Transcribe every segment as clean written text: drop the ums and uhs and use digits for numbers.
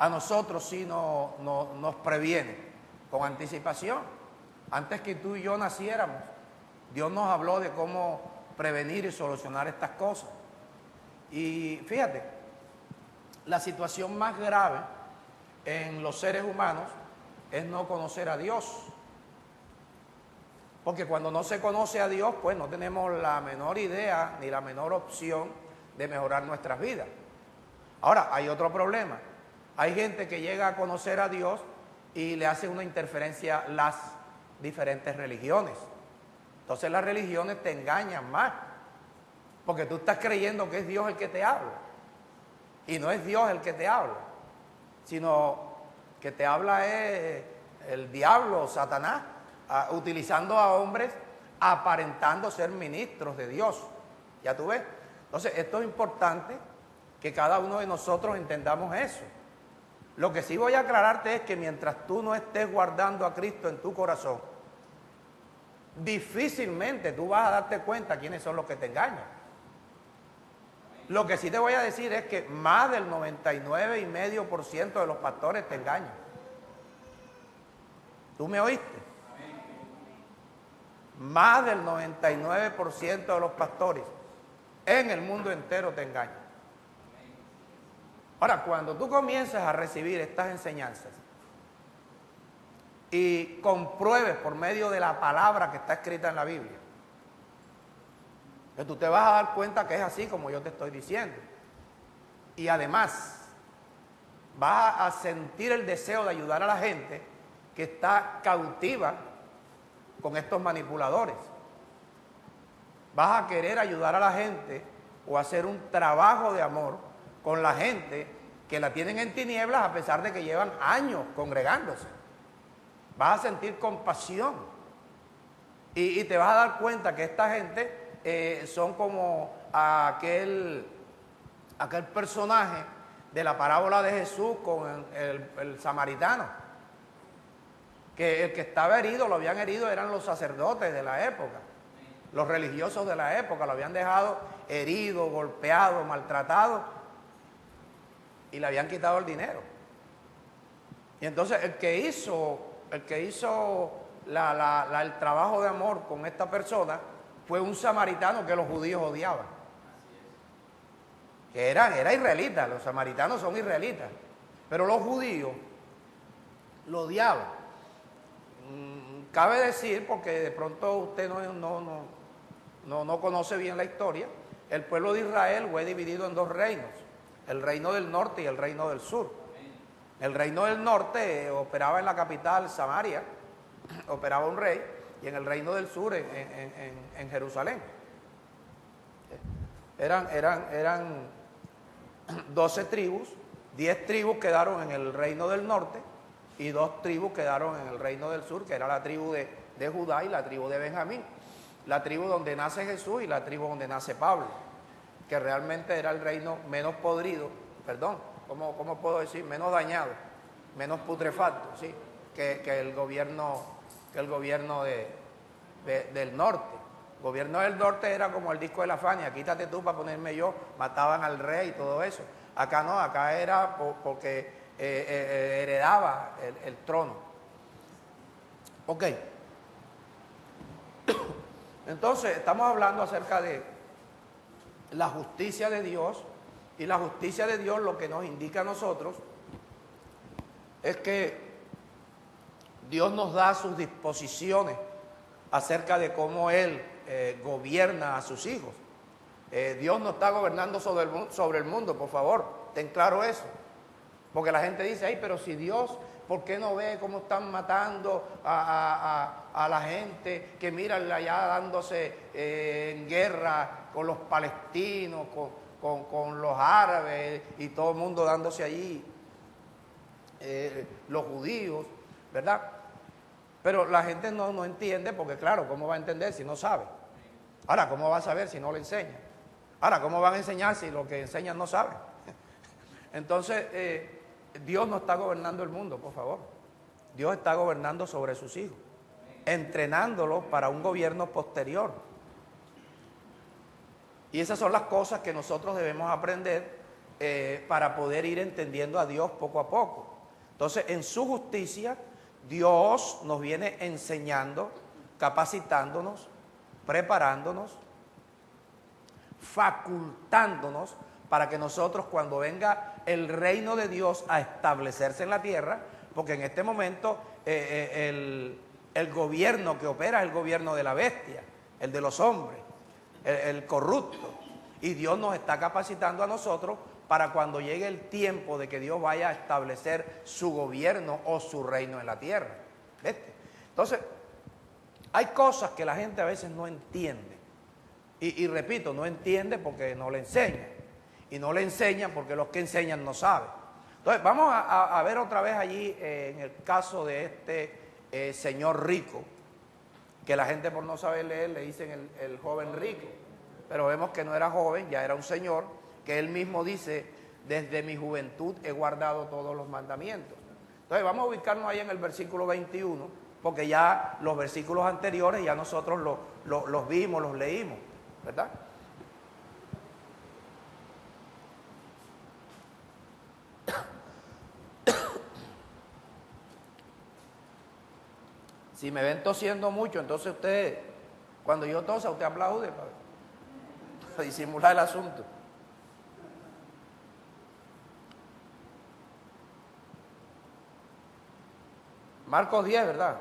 a nosotros sí nos previene con anticipación. Antes que tú y yo naciéramos, Dios nos habló de cómo prevenir y solucionar estas cosas. Y fíjate, la situación más grave en los seres humanos es no conocer a Dios. Porque cuando no se conoce a Dios, pues no tenemos la menor idea ni la menor opción de mejorar nuestras vidas. Ahora, hay otro problema. Hay gente que llega a conocer a Dios y le hace una interferencia las diferentes religiones. Entonces las religiones te engañan más, porque tú estás creyendo que es Dios el que te habla. Y no es Dios el que te habla, sino que te habla es el diablo, Satanás, utilizando a hombres aparentando ser ministros de Dios. ¿Ya tú ves? Entonces esto es importante que cada uno de nosotros entendamos eso. Lo que sí voy a aclararte es que mientras tú no estés guardando a Cristo en tu corazón, difícilmente tú vas a darte cuenta quiénes son los que te engañan. Lo que sí te voy a decir es que más del 99,5% de los pastores te engañan. ¿Tú me oíste? Más del 99% de los pastores en el mundo entero te engañan. Ahora, cuando tú comiences a recibir estas enseñanzas y compruebes por medio de la palabra que está escrita en la Biblia, que tú te vas a dar cuenta que es así como yo te estoy diciendo. Y además, vas a sentir el deseo de ayudar a la gente que está cautiva con estos manipuladores. Vas a querer ayudar a la gente o hacer un trabajo de amor con la gente que la tienen en tinieblas a pesar de que llevan años congregándose. Vas a sentir compasión y te vas a dar cuenta que esta gente son como aquel personaje de la parábola de Jesús con el samaritano, que el que estaba herido, lo habían herido, eran los sacerdotes de la época, los religiosos de la época, lo habían dejado herido, golpeado, maltratado, y le habían quitado el dinero. Y entonces el que hizo el trabajo de amor con esta persona fue un samaritano que los judíos odiaban. Que era israelita, los samaritanos son israelitas, pero los judíos lo odiaban. Cabe decir, porque de pronto usted no conoce bien la historia, el pueblo de Israel fue dividido en dos reinos, el reino del norte y el reino del sur. El reino del norte operaba en la capital, Samaria, operaba un rey, y en el reino del sur, en Jerusalén. Eran 12 tribus, 10 tribus quedaron en el reino del norte y 2 tribus quedaron en el reino del sur, que era la tribu de Judá y la tribu de Benjamín, la tribu donde nace Jesús y la tribu donde nace Pablo, que realmente era el reino menos podrido, ¿cómo puedo decir? Menos dañado, menos putrefacto, ¿sí? que el gobierno del norte. El gobierno del norte era como el disco de la Fania, quítate tú para ponerme yo, mataban al rey y todo eso. Acá no, acá era porque heredaba el trono. Ok. Entonces, estamos hablando acerca de la justicia de Dios, y la justicia de Dios lo que nos indica a nosotros es que Dios nos da sus disposiciones acerca de cómo Él gobierna a sus hijos. Dios no está gobernando sobre el mundo, por favor, ten claro eso. Porque la gente dice, ay, pero si Dios, ¿por qué no ve cómo están matando a la gente? Que mira allá dándose en guerra con los palestinos, con los árabes y todo el mundo dándose allí, los judíos, ¿verdad? Pero la gente no entiende, porque claro, ¿cómo va a entender si no sabe? Ahora, ¿cómo va a saber si no le enseña? Ahora, ¿cómo van a enseñar si lo que enseñan no saben? Entonces, Dios no está gobernando el mundo, por favor. Dios está gobernando sobre sus hijos, entrenándolos para un gobierno posterior. Y esas son las cosas que nosotros debemos aprender para poder ir entendiendo a Dios poco a poco. Entonces, en su justicia, Dios nos viene enseñando, capacitándonos, preparándonos, facultándonos para que nosotros, cuando venga el reino de Dios a establecerse en la tierra, porque en este momento el gobierno que opera es el gobierno de la bestia, el de los hombres, el corrupto, y Dios nos está capacitando a nosotros para cuando llegue el tiempo de que Dios vaya a establecer su gobierno o su reino en la tierra. ¿Viste? Entonces, hay cosas que la gente a veces no entiende. Y repito, no entiende porque no le enseñan. Y no le enseñan porque los que enseñan no saben. Entonces, vamos a ver otra vez allí en el caso de este señor rico, que la gente por no saber leer le dicen el joven rico. Pero vemos que no era joven, ya era un señor, que él mismo dice, desde mi juventud he guardado todos los mandamientos. Entonces vamos a ubicarnos ahí en el versículo 21, porque ya los versículos anteriores ya nosotros los vimos, los leímos, ¿verdad? Si me ven tosiendo mucho, entonces usted, cuando yo tosa, usted aplaude para disimular el asunto. Marcos 10, ¿verdad?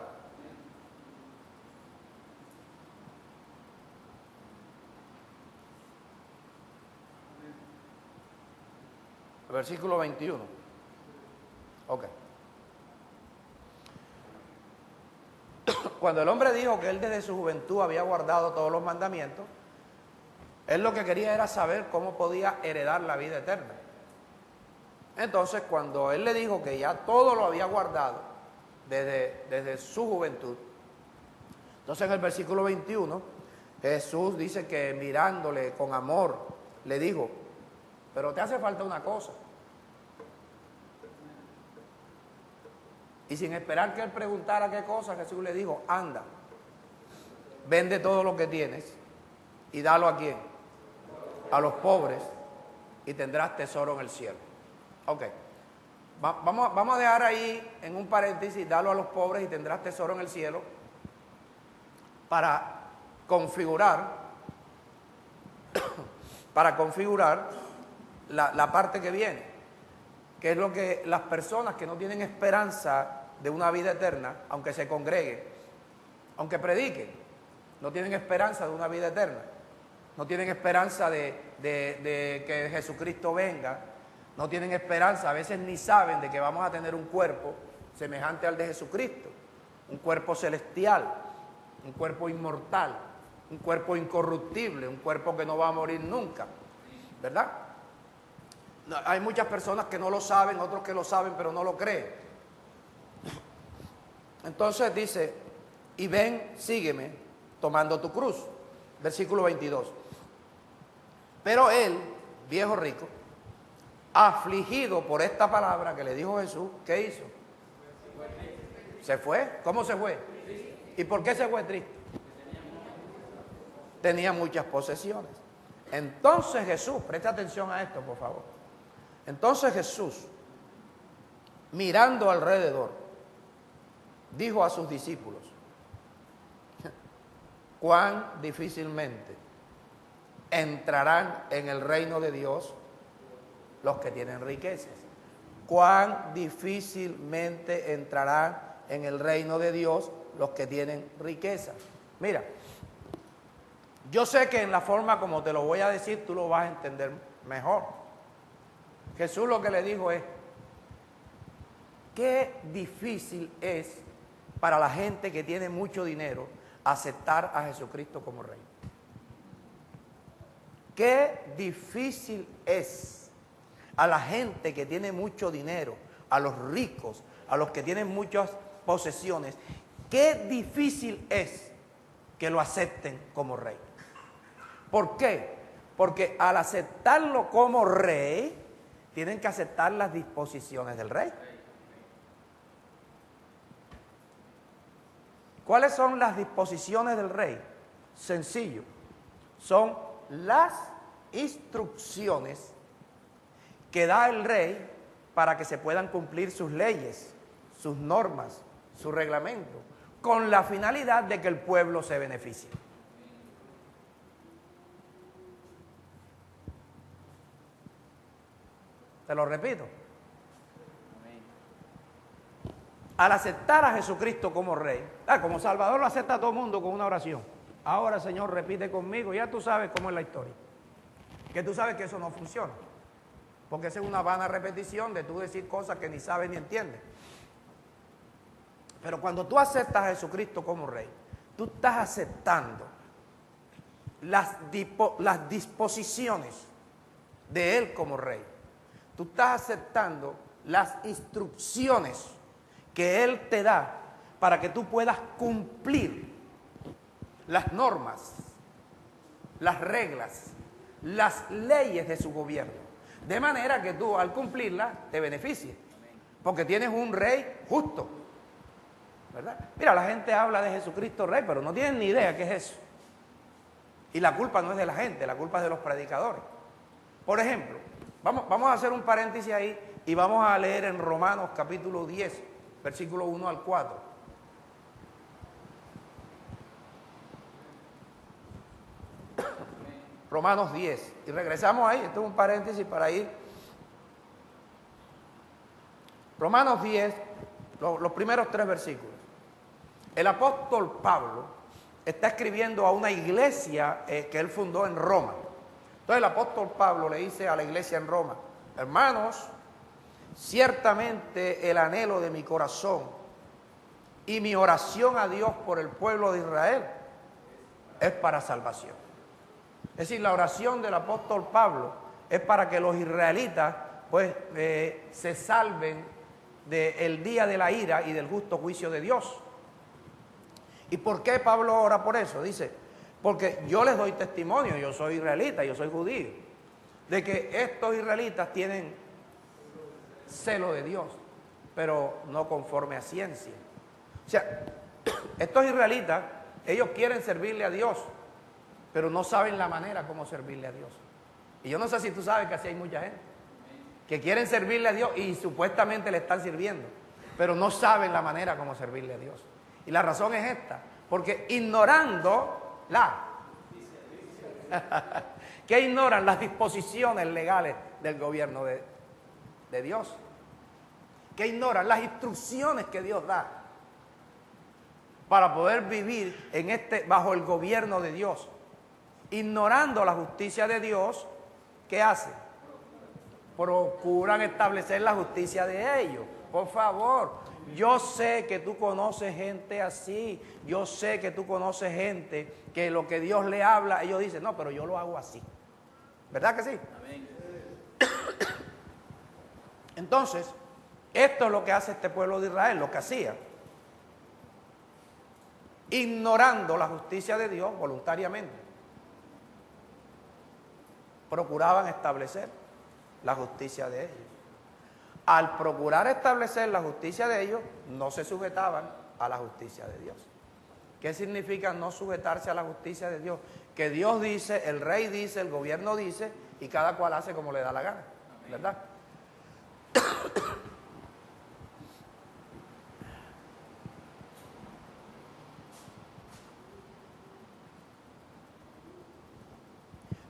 Versículo 21. Ok. Cuando el hombre dijo que él desde su juventud había guardado todos los mandamientos, él lo que quería era saber cómo podía heredar la vida eterna. Entonces, cuando él le dijo que ya todo lo había guardado desde su juventud, entonces en el versículo 21, Jesús dice que mirándole con amor, le dijo, pero te hace falta una cosa. Y sin esperar que él preguntara qué cosa, Jesús le dijo, anda, vende todo lo que tienes y dalo a quién, a los pobres, y tendrás tesoro en el cielo. Ok, vamos a dejar ahí en un paréntesis, dalo a los pobres y tendrás tesoro en el cielo, para configurar la parte que viene, que es lo que las personas que no tienen esperanza de una vida eterna, aunque se congreguen, aunque prediquen, no tienen esperanza de una vida eterna, no tienen esperanza de que Jesucristo venga, no tienen esperanza, a veces ni saben de que vamos a tener un cuerpo semejante al de Jesucristo, un cuerpo celestial, un cuerpo inmortal, un cuerpo incorruptible, un cuerpo que no va a morir nunca, ¿verdad? Hay muchas personas que no lo saben, otros que lo saben pero no lo creen. Entonces dice, y ven, sígueme, tomando tu cruz. Versículo 22. Pero él, viejo rico, afligido por esta palabra que le dijo Jesús, ¿qué hizo? ¿Se fue? ¿Cómo se fue? ¿Y por qué se fue triste? Tenía muchas posesiones. Entonces Jesús, presta atención a esto, por favor. Entonces Jesús, mirando alrededor, dijo a sus discípulos, cuán difícilmente entrarán en el reino de Dios los que tienen riquezas. Cuán difícilmente entrarán en el reino de Dios los que tienen riquezas. Mira, yo sé que en la forma como te lo voy a decir, tú lo vas a entender mejor. Jesús lo que le dijo es, qué difícil es para la gente que tiene mucho dinero aceptar a Jesucristo como Rey. Qué difícil es a la gente que tiene mucho dinero, a los ricos, a los que tienen muchas posesiones, qué difícil es que lo acepten como Rey. ¿Por qué? Porque al aceptarlo como Rey, tienen que aceptar las disposiciones del Rey. ¿Cuáles son las disposiciones del Rey? Sencillo, son las instrucciones que da el rey para que se puedan cumplir sus leyes, sus normas, su reglamento, con la finalidad de que el pueblo se beneficie. Te lo repito. Al aceptar a Jesucristo como rey, como Salvador lo acepta todo el mundo con una oración. Ahora, Señor, repite conmigo. Ya tú sabes cómo es la historia. Que tú sabes que eso no funciona. Porque esa es una vana repetición de tú decir cosas que ni sabes ni entiendes. Pero cuando tú aceptas a Jesucristo como rey, tú estás aceptando las disposiciones de Él como rey. Tú estás aceptando las instrucciones que Él te da para que tú puedas cumplir las normas, las reglas, las leyes de su gobierno. De manera que tú al cumplirlas te beneficies. Porque tienes un rey justo. ¿Verdad? Mira, la gente habla de Jesucristo rey, pero no tienen ni idea qué es eso. Y la culpa no es de la gente, la culpa es de los predicadores. Por ejemplo, vamos a hacer un paréntesis ahí y vamos a leer en Romanos capítulo 10, versículo 1 al 4. Romanos 10. Y regresamos ahí, esto es un paréntesis para ir. Romanos 10, los primeros 3 versículos. El apóstol Pablo está escribiendo a una iglesia que él fundó en Roma. Entonces el apóstol Pablo le dice a la iglesia en Roma: hermanos, ciertamente el anhelo de mi corazón y mi oración a Dios por el pueblo de Israel es para salvación. Es decir, la oración del apóstol Pablo es para que los israelitas pues se salven del día de la ira y del justo juicio de Dios. ¿Y por qué Pablo ora por eso? Dice, porque yo les doy testimonio, yo soy israelita, yo soy judío, de que estos israelitas tienen celo de Dios, pero no conforme a ciencia. O sea, estos israelitas, ellos quieren servirle a Dios, pero no saben la manera como servirle a Dios. Y yo no sé si tú sabes que así hay mucha gente que quieren servirle a Dios y supuestamente le están sirviendo, pero no saben la manera como servirle a Dios. Y la razón es esta, porque ignorando que ignoran las disposiciones legales del gobierno de Dios, que ignoran las instrucciones que Dios da para poder vivir bajo el gobierno de Dios. Ignorando la justicia de Dios, ¿qué hacen? Procuran establecer la justicia de ellos. Por favor, yo sé que tú conoces gente así, yo sé que tú conoces gente que lo que Dios le habla, ellos dicen, no, pero yo lo hago así. ¿Verdad que sí? Amén. Entonces, esto es lo que hace este pueblo de Israel, lo que hacía. Ignorando la justicia de Dios voluntariamente, procuraban establecer la justicia de ellos. Al procurar establecer la justicia de ellos, no se sujetaban a la justicia de Dios. ¿Qué significa no sujetarse a la justicia de Dios? Que Dios dice, el rey dice, el gobierno dice, y cada cual hace como le da la gana, ¿verdad?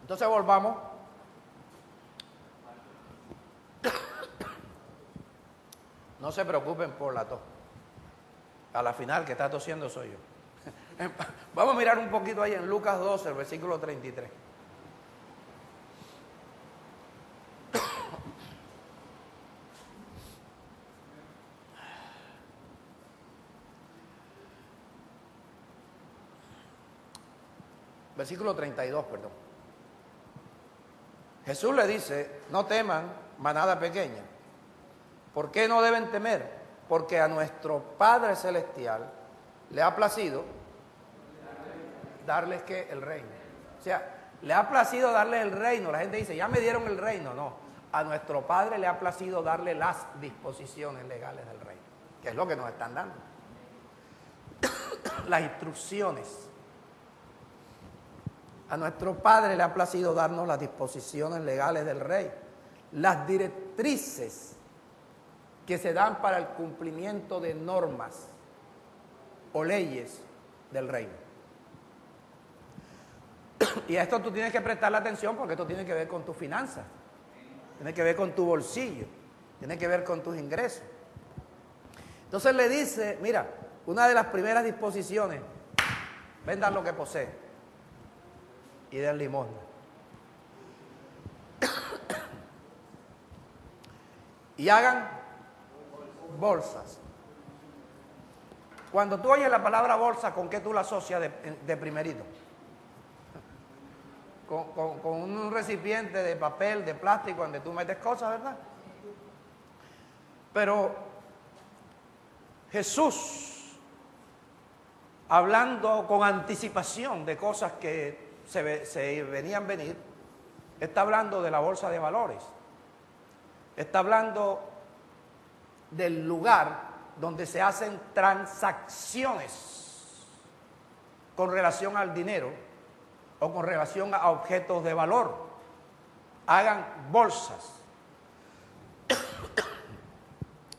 Entonces volvamos. No se preocupen por la tos. A la final que está tosiendo soy yo. Vamos a mirar un poquito ahí en Lucas 12, el versículo 33. Versículo 32, perdón. Jesús le dice, no teman, manada pequeña. ¿Por qué no deben temer? Porque a nuestro Padre Celestial le ha placido darles ¿qué? El reino. O sea, le ha placido darles el reino. La gente dice, ya me dieron el reino. No, a nuestro Padre le ha placido darle las disposiciones legales del reino, que es lo que nos están dando. Las instrucciones. A nuestro Padre le ha placido darnos las disposiciones legales del rey. las directrices que se dan para el cumplimiento de normas o leyes del reino. Y a esto tú tienes que prestarle atención porque esto tiene que ver con tus finanzas, tiene que ver con tu bolsillo, tiene que ver con tus ingresos. Entonces le dice, mira, una de las primeras disposiciones, vendan lo que poseen y den limosna. Y hagan bolsas. Cuando tú oyes la palabra bolsa, ¿con qué tú la asocias de primerito? Con un recipiente de papel, de plástico, donde tú metes cosas, ¿verdad? Pero Jesús, hablando con anticipación de cosas que se venían a venir, está hablando de la bolsa de valores. Está hablando del lugar donde se hacen transacciones con relación al dinero o con relación a objetos de valor. Hagan bolsas.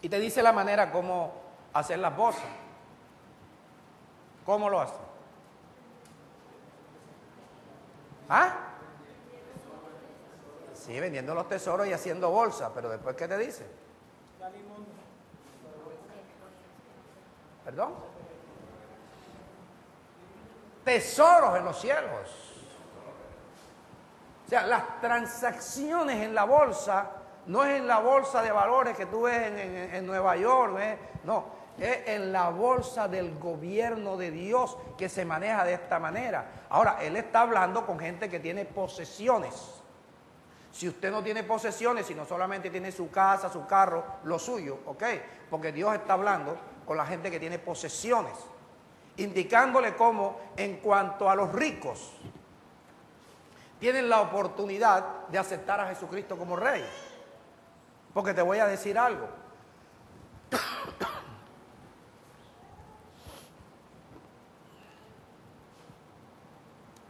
Y te dice la manera cómo hacer las bolsas. ¿Cómo lo hacen? ¿Ah? Sí, vendiendo los tesoros y haciendo bolsas, pero después, ¿qué te dice? ¿Perdón? Tesoros en los cielos. O sea, las transacciones en la bolsa no es en la bolsa de valores que tú ves en Nueva York, no, es en la bolsa del gobierno de Dios que se maneja de esta manera. Ahora, él está hablando con gente que tiene posesiones. Si usted no tiene posesiones, sino solamente tiene su casa, su carro, lo suyo, ¿ok? Porque Dios está hablando con la gente que tiene posesiones, indicándole cómo, en cuanto a los ricos, tienen la oportunidad de aceptar a Jesucristo como Rey. Porque te voy a decir algo.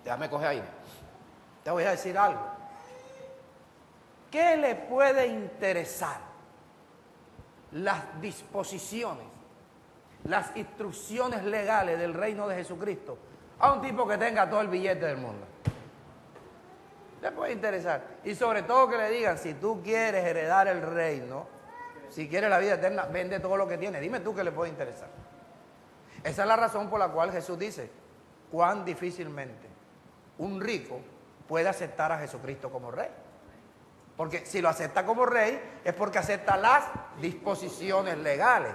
Déjame coger ahí. Te voy a decir algo. ¿Qué le puede interesar las disposiciones, las instrucciones legales del reino de Jesucristo a un tipo que tenga todo el billete del mundo? Le puede interesar. Y sobre todo que le digan, si tú quieres heredar el reino, si quieres la vida eterna, vende todo lo que tienes. Dime tú qué le puede interesar. Esa es la razón por la cual Jesús dice, cuán difícilmente un rico puede aceptar a Jesucristo como Rey. Porque si lo acepta como Rey, es porque acepta las disposiciones legales,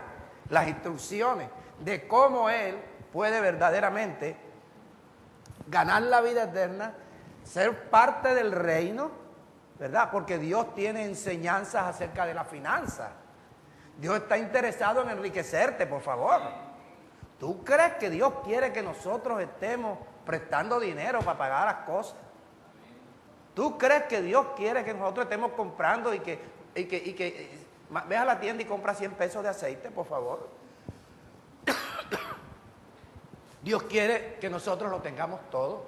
las instrucciones de cómo él puede verdaderamente ganar la vida eterna, ser parte del reino, ¿verdad? Porque Dios tiene enseñanzas acerca de la finanza. Dios está interesado en enriquecerte, por favor. ¿Tú crees que Dios quiere que nosotros estemos prestando dinero para pagar las cosas? ¿Tú crees que Dios quiere que nosotros estemos comprando y que ve a la tienda y compra 100 pesos de aceite, por favor? Dios quiere que nosotros lo tengamos todo,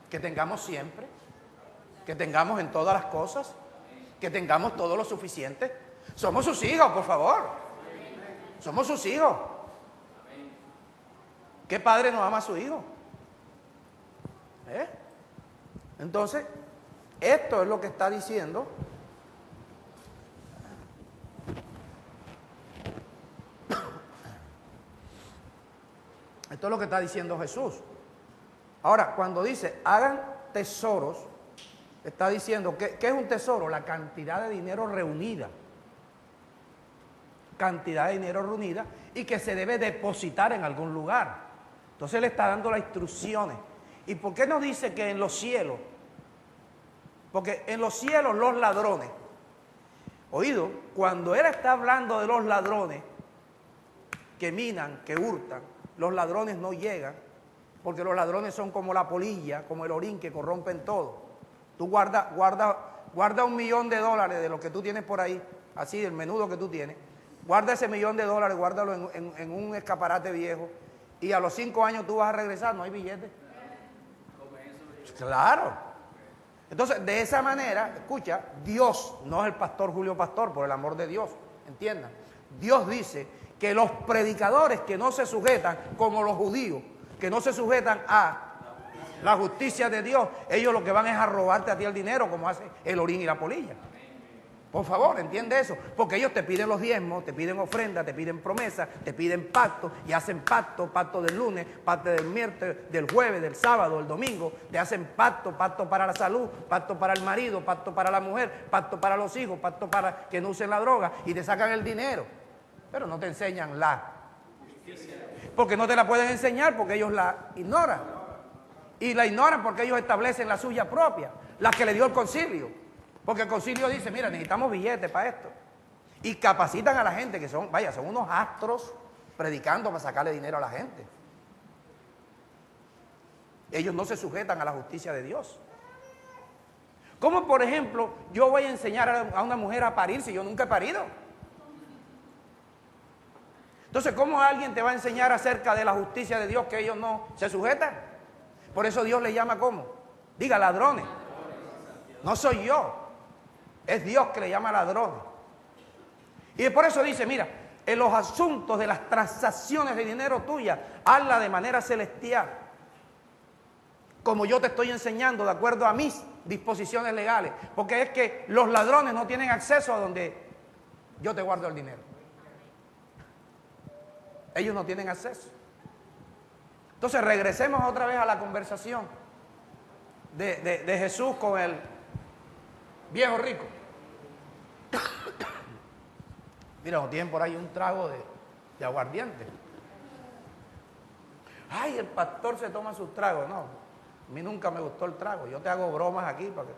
que tengamos siempre, que tengamos en todas las cosas, que tengamos todo lo suficiente. Somos sus hijos, por favor. Somos sus hijos. ¿Qué padre no ama a su hijo? Entonces, esto es lo que está diciendo Jesús. Ahora, cuando dice, hagan tesoros, está diciendo, ¿qué es un tesoro? La cantidad de dinero reunida. Cantidad de dinero reunida y que se debe depositar en algún lugar. Entonces le está dando las instrucciones. ¿Y por qué no dice que en los cielos? Porque en los cielos los ladrones, oído, cuando él está hablando de los ladrones que minan, que hurtan, los ladrones no llegan, porque los ladrones son como la polilla, como el orín que corrompen todo. Tú guarda $1.000.000 de lo que tú tienes por ahí, así del menudo que tú tienes, guarda ese $1.000.000, guárdalo en un escaparate viejo, y a los 5 años tú vas a regresar, no hay billete. Claro. Entonces, de esa manera, escucha, Dios, no es el pastor Julio Pastor, por el amor de Dios, entiendan. Dios dice que los predicadores que no se sujetan, como los judíos, que no se sujetan a la justicia de Dios, ellos lo que van es a robarte a ti el dinero, como hace el orín y la polilla. Por favor, entiende eso, porque ellos te piden los diezmos, te piden ofrendas, te piden promesas, te piden pactos y hacen pacto del lunes, pacto del miércoles, del jueves, del sábado, del domingo, te hacen pacto para la salud, pacto para el marido, pacto para la mujer, pacto para los hijos, pacto para que no usen la droga y te sacan el dinero, pero no te enseñan porque no te la pueden enseñar porque ellos la ignoran y la ignoran porque ellos establecen la suya propia, la que le dio el concilio. Porque el concilio dice, mira, necesitamos billetes para esto. Y capacitan a la gente, que son unos astros predicando para sacarle dinero a la gente. Ellos no se sujetan a la justicia de Dios. ¿Cómo, por ejemplo, yo voy a enseñar a una mujer a parir si yo nunca he parido? Entonces, ¿cómo alguien te va a enseñar acerca de la justicia de Dios que ellos no se sujetan? Por eso Dios le llama ¿cómo? Diga, ladrones. No soy yo. Es Dios que le llama ladrones. Y por eso dice, mira, en los asuntos de las transacciones de dinero tuya, hazla de manera celestial. Como yo te estoy enseñando, de acuerdo a mis disposiciones legales. Porque es que los ladrones no tienen acceso a donde yo te guardo el dinero. Ellos no tienen acceso. Entonces regresemos otra vez a la conversación de Jesús con el viejo rico. Mira, no tienen por ahí un trago de aguardiente. Ay, el pastor se toma sus tragos. No, a mí nunca me gustó el trago. Yo te hago bromas aquí para que...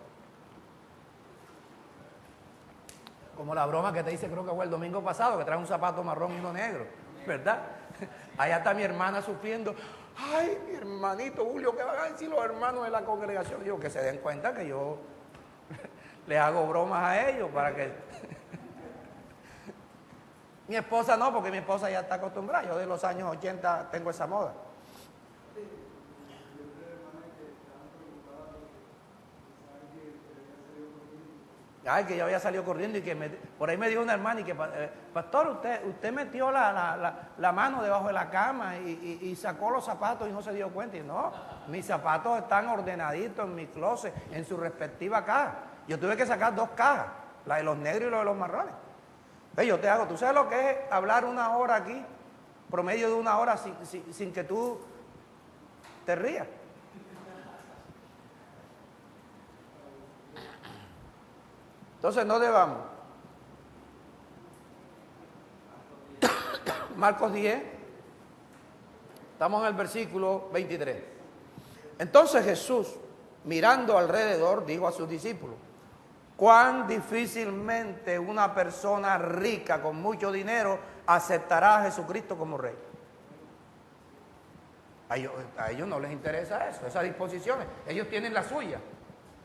Como la broma que te hice, creo que fue el domingo pasado, que trae un zapato marrón y uno negro, ¿verdad? Allá está mi hermana sufriendo. Ay, mi hermanito Julio, ¿qué van a decir los hermanos de la congregación? Digo, que se den cuenta que yo les hago bromas a ellos para que... Mi esposa no, porque mi esposa ya está acostumbrada. Yo de los años 80 tengo esa moda. Ay, que yo había salido corriendo y que por ahí me dijo una hermana y que, pastor, usted metió la mano debajo de la cama y sacó los zapatos y no se dio cuenta. Y no, mis zapatos están ordenaditos en mi closet, en su respectiva caja. Yo tuve que sacar 2 cajas, la de los negros y la de los marrones. Yo te hago, ¿tú sabes lo que es hablar 1 hora aquí? Promedio de 1 hora sin que tú te rías. Entonces no debamos. Marcos 10, estamos en el versículo 23. Entonces Jesús, mirando alrededor, dijo a sus discípulos, cuán difícilmente una persona rica con mucho dinero aceptará a Jesucristo como rey. A ellos no les interesa eso, esas disposiciones. Ellos tienen la suya.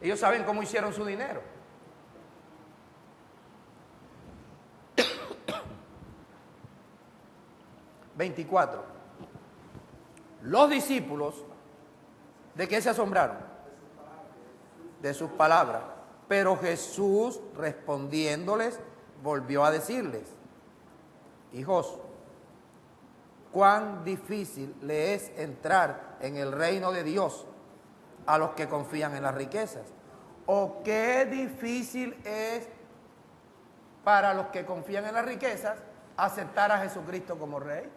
Ellos saben cómo hicieron su dinero. ...24... Los discípulos, ¿de qué se asombraron? De sus palabras. Pero Jesús, respondiéndoles, volvió a decirles, hijos, cuán difícil le es entrar en el reino de Dios a los que confían en las riquezas. O qué difícil es para los que confían en las riquezas aceptar a Jesucristo como rey.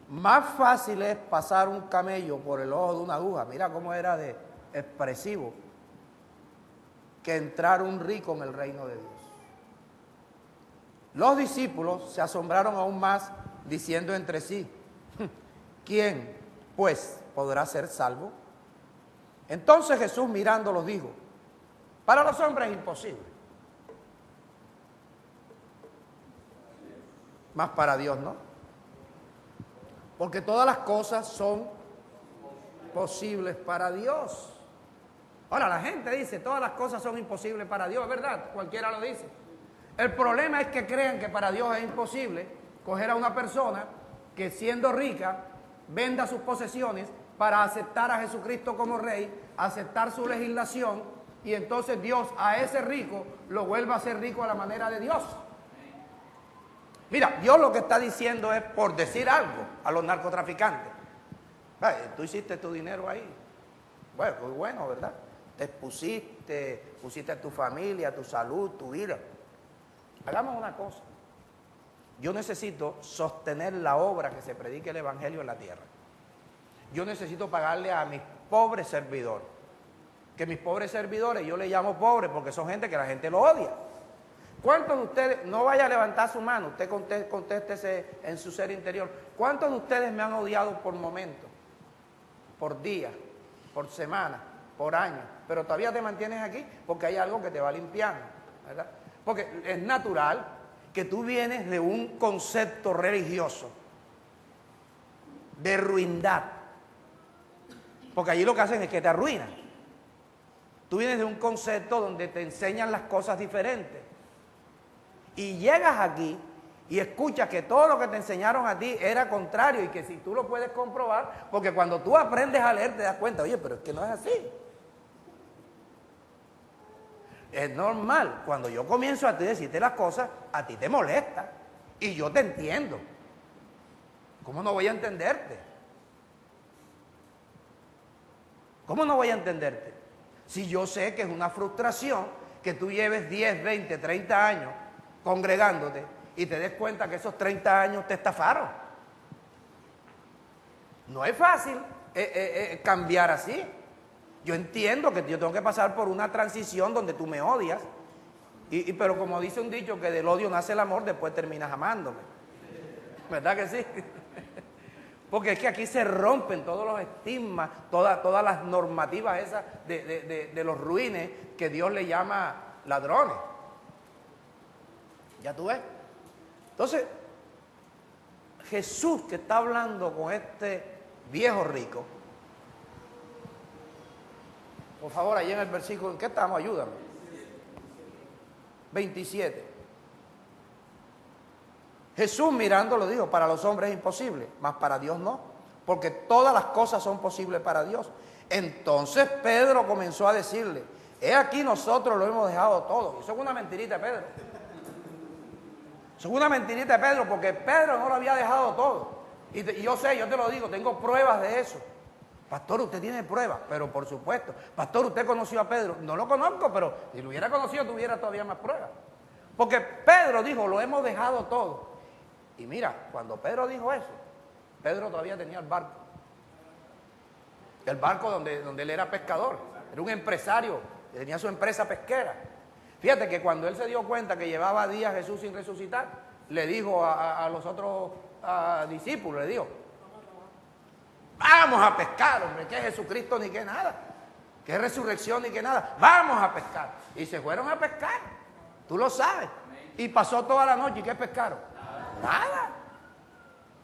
Más fácil es pasar un camello por el ojo de una aguja, mira cómo era de expresivo, que entrar un rico en el reino de Dios. Los discípulos se asombraron aún más, diciendo entre sí, ¿quién pues podrá ser salvo? Entonces Jesús mirándolos dijo, para los hombres es imposible, mas para Dios no. Porque todas las cosas son posibles para Dios. Ahora, la gente dice, todas las cosas son imposibles para Dios, ¿verdad? Cualquiera lo dice. El problema es que crean que para Dios es imposible coger a una persona que siendo rica, venda sus posesiones para aceptar a Jesucristo como rey, aceptar su legislación, y entonces Dios a ese rico lo vuelve a hacer rico a la manera de Dios. Mira, Dios lo que está diciendo es, por decir algo, a los narcotraficantes: ay, tú hiciste tu dinero ahí, bueno, muy bueno, ¿verdad? Te pusiste a tu familia, tu salud, tu vida. Hagamos una cosa: yo necesito sostener la obra que se predique el evangelio en la tierra. Yo necesito pagarle a mis pobres servidores. Que mis pobres servidores, yo le llamo pobres porque son gente que la gente lo odia. ¿Cuántos de ustedes, no vaya a levantar su mano, usted contéstese en su ser interior, cuántos de ustedes me han odiado por momentos, por días, por semanas, por años, pero todavía te mantienes aquí porque hay algo que te va limpiando, ¿verdad? Porque es natural que tú vienes de un concepto religioso de ruindad, porque allí lo que hacen es que te arruinan. Tú vienes de un concepto donde te enseñan las cosas diferentes y llegas aquí y escuchas que todo lo que te enseñaron a ti era contrario, y que si tú lo puedes comprobar, porque cuando tú aprendes a leer te das cuenta: oye, pero es que no es así. Es normal, cuando yo comienzo a decirte las cosas, a ti te molesta y yo te entiendo. ¿Cómo no voy a entenderte? ¿Cómo no voy a entenderte? Si yo sé que es una frustración que tú lleves 10, 20, 30 años congregándote y te des cuenta que esos 30 años te estafaron. No es fácil cambiar así. Yo entiendo que yo tengo que pasar por una transición donde tú me odias, pero como dice un dicho, que del odio nace el amor, después terminas amándome. ¿Verdad que sí? Porque es que aquí se rompen todos los estigmas, todas las normativas esas de los ruines que Dios le llama ladrones. ¿Ya tú ves? Entonces, Jesús, que está hablando con este viejo rico, por favor, allí en el versículo, ¿en qué estamos? Ayúdame. 27. Jesús mirándolo dijo: para los hombres es imposible, mas para Dios no, porque todas las cosas son posibles para Dios. Entonces Pedro comenzó a decirle: he aquí, nosotros lo hemos dejado todo. Eso es una mentirita de Pedro. Eso es una mentirita de Pedro, porque Pedro no lo había dejado todo. Y yo sé, yo te lo digo, tengo pruebas de eso. Pastor, usted tiene pruebas, pero por supuesto. Pastor, ¿usted conoció a Pedro? No lo conozco, pero si lo hubiera conocido tuviera todavía más pruebas. Porque Pedro dijo: lo hemos dejado todo. Y mira, cuando Pedro dijo eso, Pedro todavía tenía el barco. El barco donde él era pescador. Era un empresario, tenía su empresa pesquera. Fíjate que cuando él se dio cuenta que llevaba días Jesús sin resucitar, le dijo a los otros discípulos, le dijo: vamos a pescar, hombre, que es Jesucristo ni que nada, que es resurrección ni que nada, vamos a pescar. Y se fueron a pescar, tú lo sabes. Y pasó toda la noche, ¿y qué pescaron?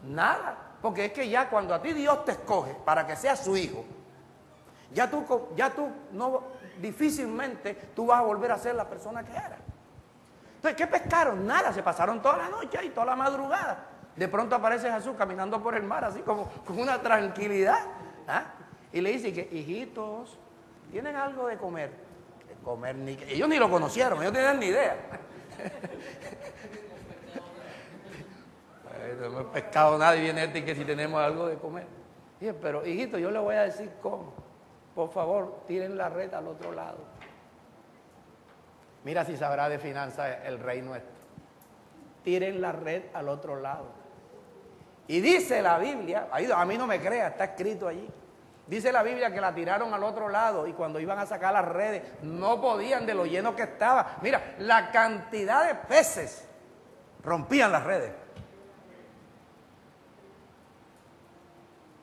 Nada, porque es que ya cuando a ti Dios te escoge para que seas su hijo, ya tú no, difícilmente tú vas a volver a ser la persona que eras. Entonces, ¿qué pescaron? Nada, se pasaron toda la noche y toda la madrugada. De pronto aparece Jesús caminando por el mar, así como con una tranquilidad, ¿ah? Y le dice que: hijitos, ¿tienen algo de comer? De comer, ellos ni lo conocieron, ellos no tenían ni idea. No hemos pescado nada y viene este y que si tenemos algo de comer. Dije: pero hijito, yo le voy a decir cómo. Por favor, tiren la red al otro lado. Mira si sabrá de finanzas el rey nuestro. Tiren la red al otro lado. Y dice la Biblia, a mí no me crea, está escrito allí. Dice la Biblia que la tiraron al otro lado y cuando iban a sacar las redes no podían de lo lleno que estaba. Mira, la cantidad de peces rompían las redes.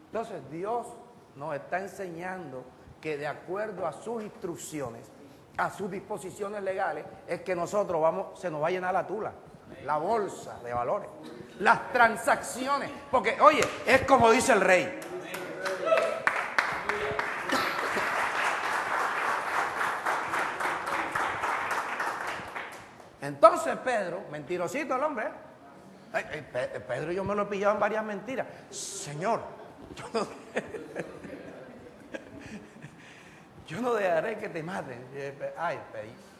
Entonces Dios nos está enseñando que de acuerdo a sus instrucciones, a sus disposiciones legales, es que nosotros se nos va a llenar la tula, la bolsa de valores, las transacciones, porque oye, es como dice el rey. Entonces Pedro, mentirosito el hombre, Pedro yo me lo he pillado en varias mentiras. Señor, yo no... yo no dejaré que te maten. Ay,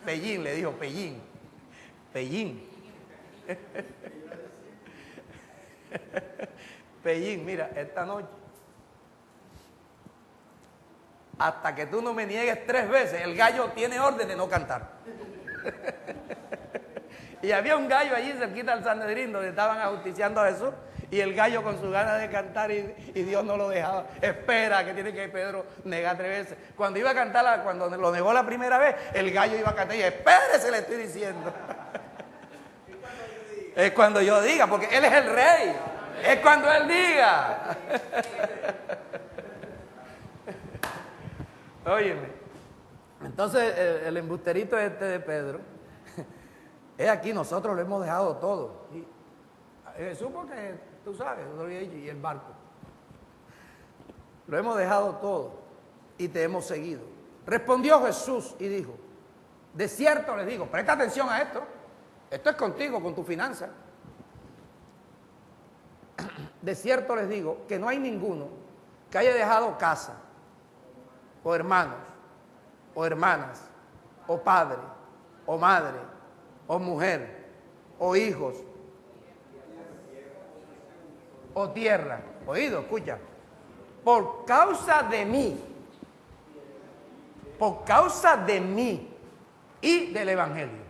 Pellín, le dijo, Pellín. Pellín, mira, esta noche, hasta que tú no me niegues 3 veces, el gallo tiene orden de no cantar. Y había un gallo allí cerquita del Sanedrín donde estaban ajusticiando a Jesús, y el gallo con su ganas de cantar y Dios no lo dejaba. Espera, que tiene que Pedro negar 3 veces. Cuando iba a cantar, cuando lo negó la primera vez, el gallo iba a cantar y espérese, le estoy diciendo. Es cuando yo diga, porque Él es el rey. Es cuando Él diga. Óyeme. Entonces el embusterito este de Pedro, es aquí, nosotros lo hemos dejado todo. Y Jesús, porque tú sabes, yo lo había dicho, y el barco. Lo hemos dejado todo y te hemos seguido. Respondió Jesús y dijo, de cierto les digo, presta atención a esto. Esto es contigo, con tu finanza. De cierto les digo que no hay ninguno que haya dejado casa, o hermanos, o hermanas, o padre, o madre, o mujer, o hijos, o tierra. Oído, escucha. Por causa de mí y del Evangelio.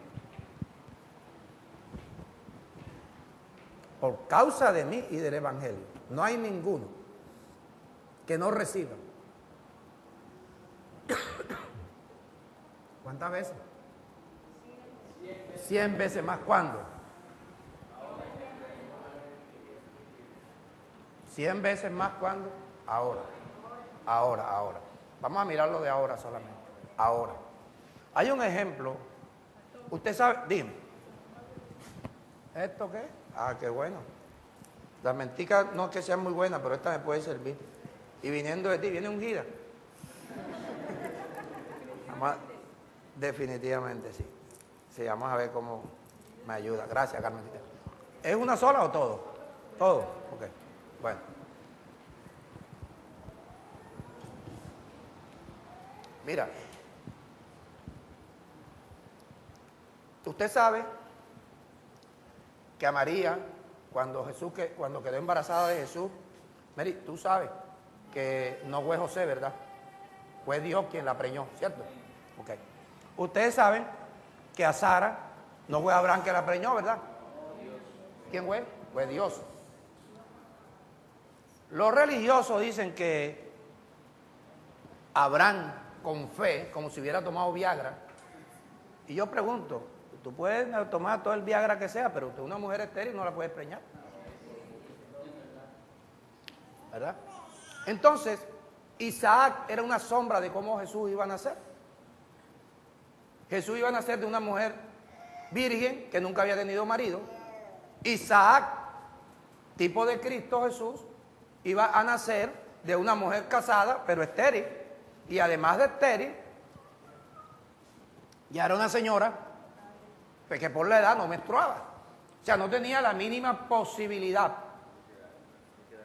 Por causa de mí y del Evangelio. No hay ninguno que no reciba. ¿Cuántas veces? 100 veces más. ¿Cuándo? 100 veces más. ¿Cuándo? Ahora. Vamos a mirarlo de ahora solamente. Ahora. Hay un ejemplo. Usted sabe, dime. ¿Esto qué? Ah, qué bueno. Las menticas no es que sean muy buenas, pero esta me puede servir. Y viniendo de ti, viene ungida. Definitivamente sí. Sí, vamos a ver cómo me ayuda. Gracias, Carmen. ¿Es una sola o todo? Todo. Ok. Bueno. Mira. Usted sabe que a María, cuando quedó embarazada de Jesús, Mary, tú sabes que no fue José, ¿verdad? Fue Dios quien la preñó, ¿cierto? Ok. Ustedes saben que a Sara no fue Abraham que la preñó, ¿verdad? ¿Quién fue? Fue Dios. Los religiosos dicen que Abraham, con fe, como si hubiera tomado Viagra. Y yo pregunto, tú puedes tomar todo el Viagra que sea, pero usted una mujer estéril no la puede preñar. ¿Verdad? Entonces, Isaac era una sombra de cómo Jesús iba a nacer. Jesús iba a nacer de una mujer virgen que nunca había tenido marido. Isaac, tipo de Cristo Jesús, iba a nacer de una mujer casada, pero estéril. Y además de estéril, ya era una señora que por la edad no menstruaba. O sea, no tenía la mínima posibilidad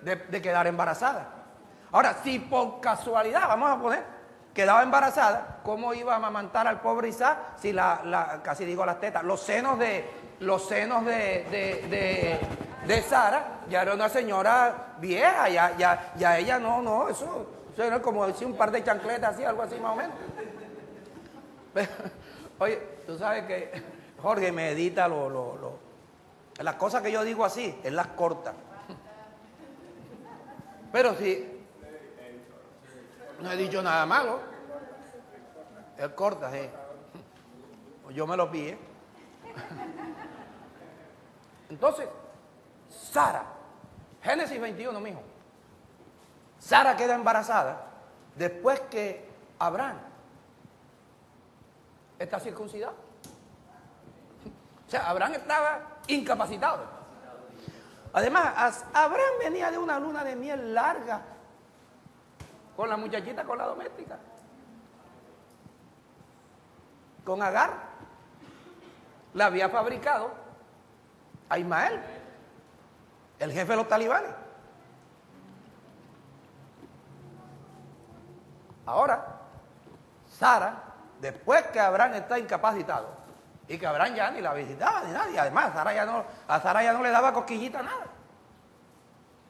de quedar embarazada. Ahora, si por casualidad, vamos a poner, quedaba embarazada, ¿cómo iba a amamantar al pobre Isaac si casi digo las tetas, los senos de Sara ya era una señora vieja, ya ella no, eso era como decir un par de chancletas así, algo así más o menos. Pero, oye, tú sabes que Jorge me edita las cosas que yo digo así, él las corta. Pero si no he dicho nada malo, él corta, sí. Yo me lo pillé. Entonces, Sara, Génesis 21, mijo. Sara queda embarazada después que Abraham está circuncidado. O sea, Abraham estaba incapacitado. Además, Abraham venía de una luna de miel larga con la muchachita, con la doméstica, con Agar. La había fabricado a Ismael, el jefe de los talibanes. Ahora, Sara, después que Abraham está incapacitado, y que Abraham ya ni la visitaba ni nada, y además a Sara ya no le daba cosquillita nada.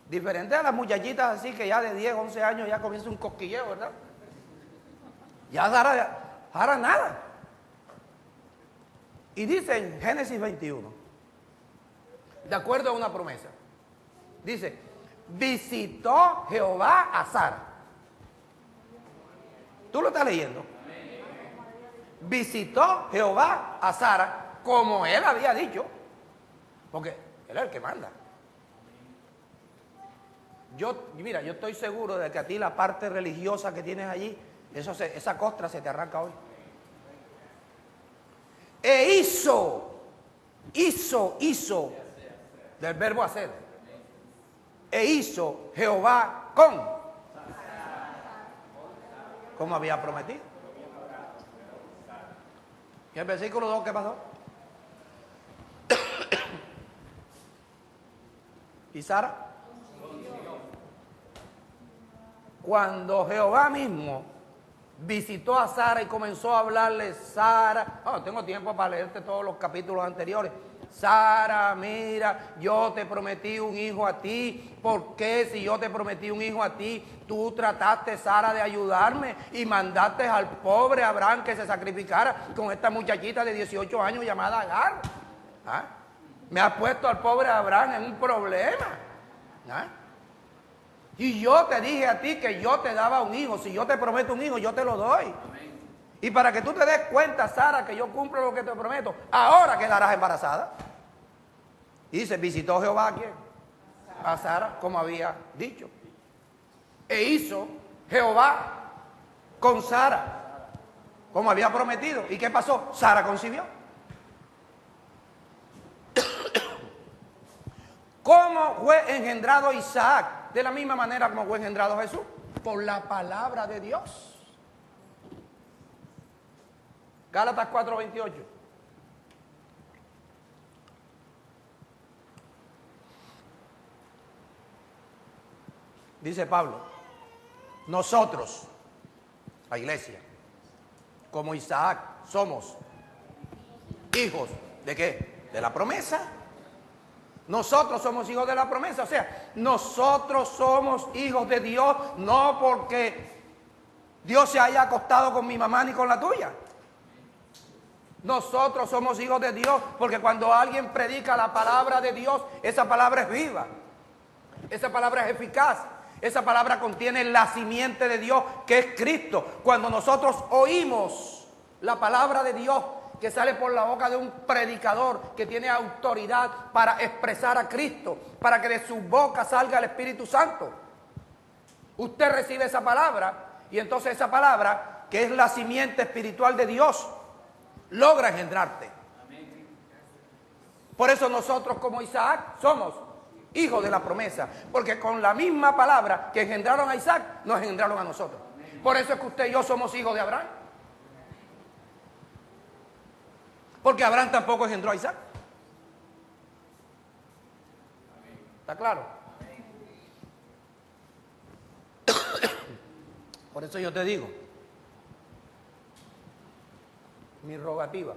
Diferente a las muchachitas así que ya de 10, 11 años ya comienza un cosquilleo, ¿verdad? Ya Sara nada. Y dice en Génesis 21, de acuerdo a una promesa, dice, visitó Jehová a Sara. ¿Tú lo estás leyendo? Visitó Jehová a Sara como él había dicho, porque él es el que manda. Mira, yo estoy seguro de que a ti la parte religiosa que tienes allí, esa costra se te arranca hoy. E hizo, del verbo hacer. E hizo Jehová como había prometido. ¿Y el versículo 2 qué pasó? ¿Y Sara? Cuando Jehová mismo visitó a Sara y comenzó a hablarle, Sara, no tengo tiempo para leerte todos los capítulos anteriores. Sara, mira, yo te prometí un hijo a ti. ¿Por qué si yo te prometí un hijo a ti, tú trataste, Sara, de ayudarme y mandaste al pobre Abraham que se sacrificara con esta muchachita de 18 años llamada Agar? ¿Ah? Me has puesto al pobre Abraham en un problema. ¿Ah? Y yo te dije a ti que yo te daba un hijo. Si yo te prometo un hijo, yo te lo doy. Amén. Y para que tú te des cuenta, Sara, que yo cumplo lo que te prometo, ahora quedarás embarazada. Y dice, visitó Jehová a quién? A Sara, como había dicho. E hizo Jehová con Sara, como había prometido. ¿Y qué pasó? Sara concibió. ¿Cómo fue engendrado Isaac? De la misma manera como fue engendrado Jesús, por la palabra de Dios. Gálatas 4:28. Dice Pablo, nosotros, la iglesia, como Isaac, somos hijos ¿de qué? De la promesa. Nosotros somos hijos de la promesa, o sea, nosotros somos hijos de Dios, no porque Dios se haya acostado con mi mamá ni con la tuya. Nosotros somos hijos de Dios porque cuando alguien predica la palabra de Dios, esa palabra es viva, esa palabra es eficaz, esa palabra contiene la simiente de Dios que es Cristo. Cuando nosotros oímos la palabra de Dios que sale por la boca de un predicador que tiene autoridad para expresar a Cristo, para que de su boca salga el Espíritu Santo, usted recibe esa palabra y entonces esa palabra, que es la simiente espiritual de Dios, logra engendrarte. Por eso nosotros como Isaac somos hijos de la promesa, porque con la misma palabra que engendraron a Isaac, nos engendraron a nosotros. Por eso es que usted y yo somos hijos de Abraham. Porque Abraham tampoco engendró a Isaac. ¿Está claro? Por eso yo te digo, mi rogativa,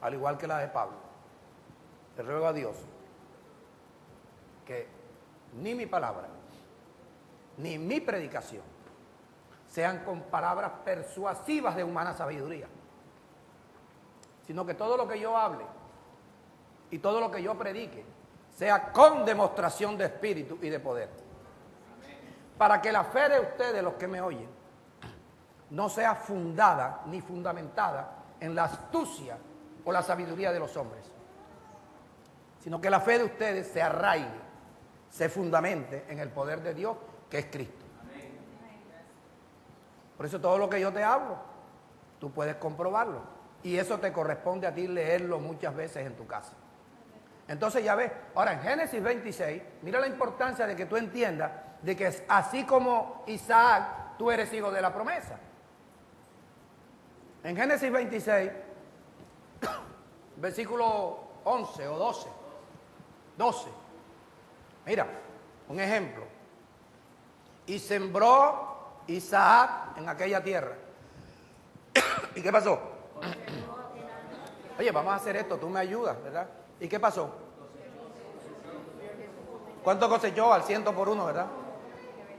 al igual que la de Pablo, le ruego a Dios que ni mi palabra, ni mi predicación sean con palabras persuasivas de humana sabiduría, sino que todo lo que yo hable y todo lo que yo predique sea con demostración de espíritu y de poder. Para que la fe de ustedes, los que me oyen, no sea fundada ni fundamentada en la astucia o la sabiduría de los hombres, sino que la fe de ustedes se arraigue, se fundamente en el poder de Dios, que es Cristo. Por eso todo lo que yo te hablo, tú puedes comprobarlo. Y eso te corresponde a ti leerlo muchas veces en tu casa. Entonces ya ves, ahora en Génesis 26, mira la importancia de que tú entiendas de que así como Isaac, tú eres hijo de la promesa. En Génesis 26, versículo 11 o 12, mira, un ejemplo. Y sembró Isaac en aquella tierra. ¿Y qué pasó? Oye, vamos a hacer esto, tú me ayudas, ¿verdad? ¿Y qué pasó? ¿Cuánto cosechó? Al 100 por 1, ¿verdad?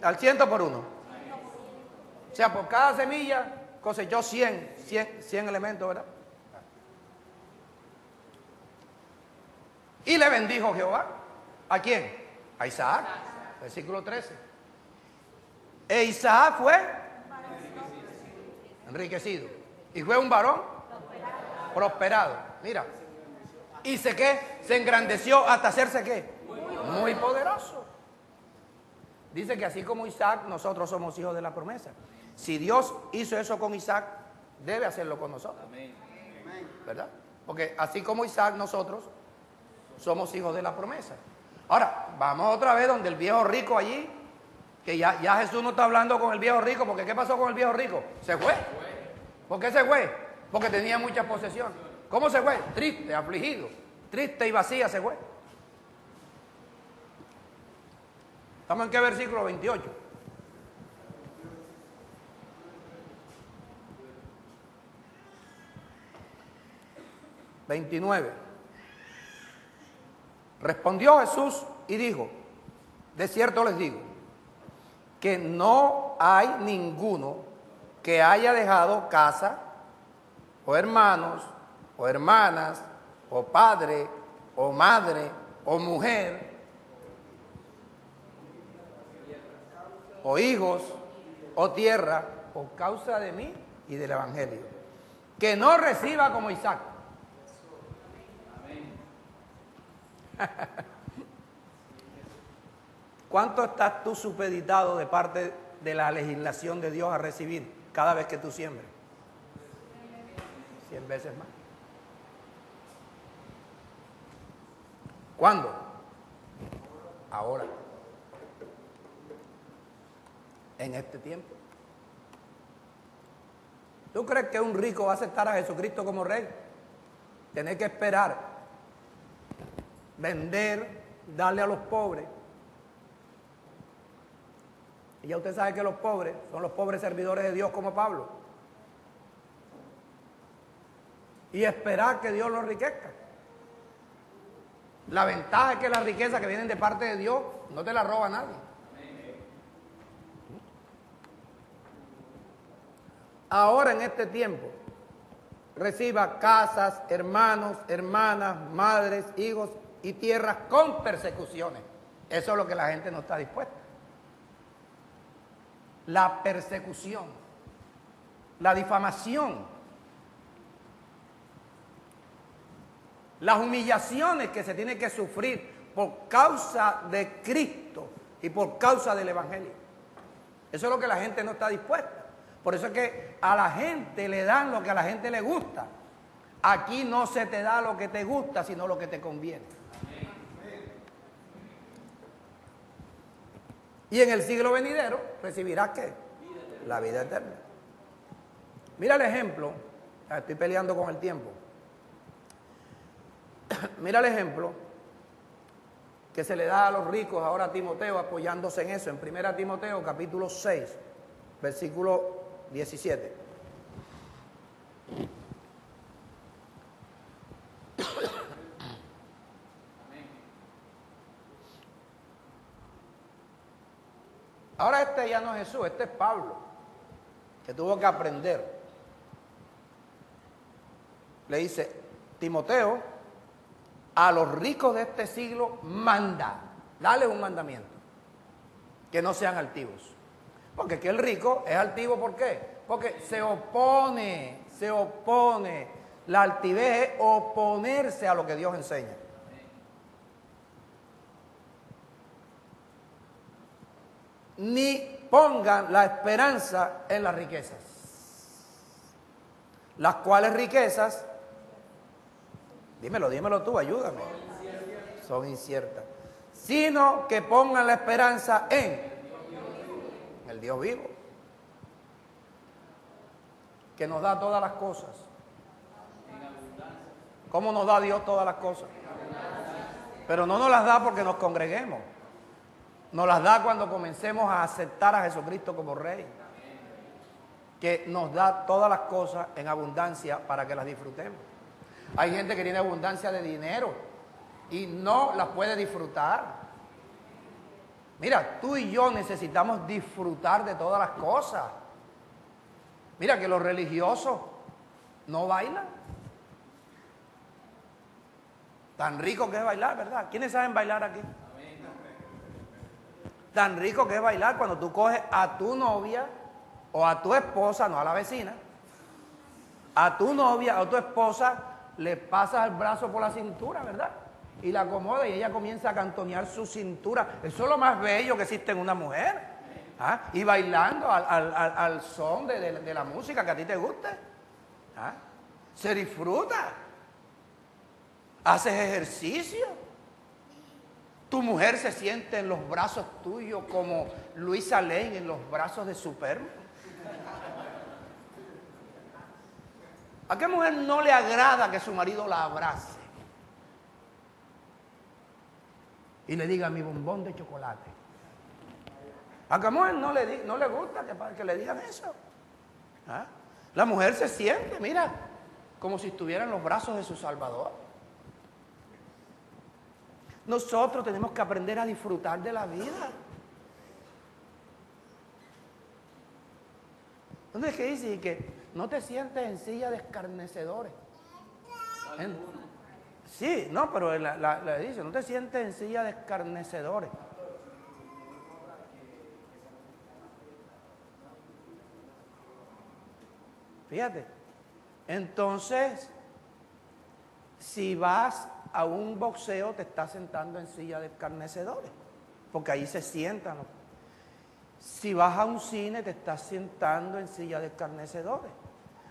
Al 100 por 1. O sea, por cada semilla cosechó 100 elementos, ¿verdad? Y le bendijo Jehová. ¿A quién? A Isaac. Versículo 13. E Isaac fue enriquecido. Y fue un varón prosperado. Mira. ¿Y qué? Se engrandeció hasta hacerse ¿qué? Muy poderoso. Dice que así como Isaac, nosotros somos hijos de la promesa. Si Dios hizo eso con Isaac, debe hacerlo con nosotros. ¿Verdad? Porque así como Isaac, nosotros somos hijos de la promesa. Ahora, vamos otra vez donde el viejo rico allí, que ya Jesús no está hablando con el viejo rico, porque ¿qué pasó con el viejo rico? Se fue. ¿Por qué se fue? Porque tenía muchas posesiones. ¿Cómo se fue? Triste, afligido, triste y vacía se fue. ¿Estamos en qué versículo? 28. Respondió Jesús y dijo: de cierto les digo, que no hay ninguno que haya dejado casa, o hermanos, o hermanas, o padre, o madre, o mujer, o hijos, o tierra, por causa de mí y del Evangelio, que no reciba como Isaac. ¿Cuánto estás tú supeditado de parte de la legislación de Dios a recibir cada vez que tú siembres? 100 veces más. ¿Cuándo? Ahora. En este tiempo. ¿Tú crees que un rico va a aceptar a Jesucristo como rey? Tener que esperar, vender, darle a los pobres. Y ya usted sabe que los pobres son los pobres servidores de Dios como Pablo. Y esperar que Dios lo enriquezca. La ventaja es que las riquezas que vienen de parte de Dios no te las roba nadie. Ahora en este tiempo, reciba casas, hermanos, hermanas, madres, hijos y tierras con persecuciones. Eso es lo que la gente no está dispuesta. La persecución, la difamación, las humillaciones que se tienen que sufrir por causa de Cristo y por causa del Evangelio. Eso es lo que la gente no está dispuesta. Por eso es que a la gente le dan lo que a la gente le gusta. Aquí no se te da lo que te gusta, sino lo que te conviene. Y en el siglo venidero recibirás ¿qué? La vida eterna. Mira el ejemplo. Estoy peleando con el tiempo. Mira el ejemplo que se le da a los ricos ahora a Timoteo, apoyándose en eso, en 1 Timoteo capítulo 6, versículo 17. Ahora este ya no es Jesús, este es Pablo, que tuvo que aprender. Le dice: Timoteo, a los ricos de este siglo manda, dale un mandamiento, que no sean altivos. Porque aquí el rico es altivo, ¿por qué? Porque se opone. La altivez es oponerse a lo que Dios enseña. Ni pongan la esperanza en las riquezas, las cuales riquezas, dímelo tú, ayúdame, son inciertas, sino que pongan la esperanza en el Dios vivo, que nos da todas las cosas. ¿Cómo nos da Dios todas las cosas? Pero no nos las da porque nos congreguemos. Nos las da cuando comencemos a aceptar a Jesucristo como Rey. que nos da todas las cosas en abundancia para que las disfrutemos. Hay gente que tiene abundancia de dinero y no las puede disfrutar. Mira, tú y yo necesitamos disfrutar de todas las cosas. Mira que los religiosos no bailan. Tan rico que es bailar, ¿verdad? ¿Quiénes saben bailar aquí? Tan rico que es bailar cuando tú coges a tu novia o a tu esposa, no a la vecina, a tu novia o a tu esposa le pasas el brazo por la cintura, ¿verdad? Y la acomoda y ella comienza a cantonear su cintura. Eso es lo más bello que existe en una mujer. ¿Ah? Y bailando al son de la música que a ti te guste. ¿Ah? Se disfruta. Haces ejercicio. Tu mujer se siente en los brazos tuyos como Luisa Lane en los brazos de Superman. ¿A qué mujer no le agrada que su marido la abrace y le diga mi bombón de chocolate? ¿A qué mujer no le gusta que le digan eso? ¿Ah? La mujer se siente, mira, como si estuviera en los brazos de su Salvador. Nosotros tenemos que aprender a disfrutar de la vida. ¿Dónde es que dice que no te sientes en silla de escarnecedores? Sí, no, pero le dice, no te sientes en silla de escarnecedores. Fíjate, entonces, si vas a un boxeo, te estás sentando en silla de escarnecedores, porque ahí se sientan. Si vas a un cine, te estás sentando en silla de escarnecedores.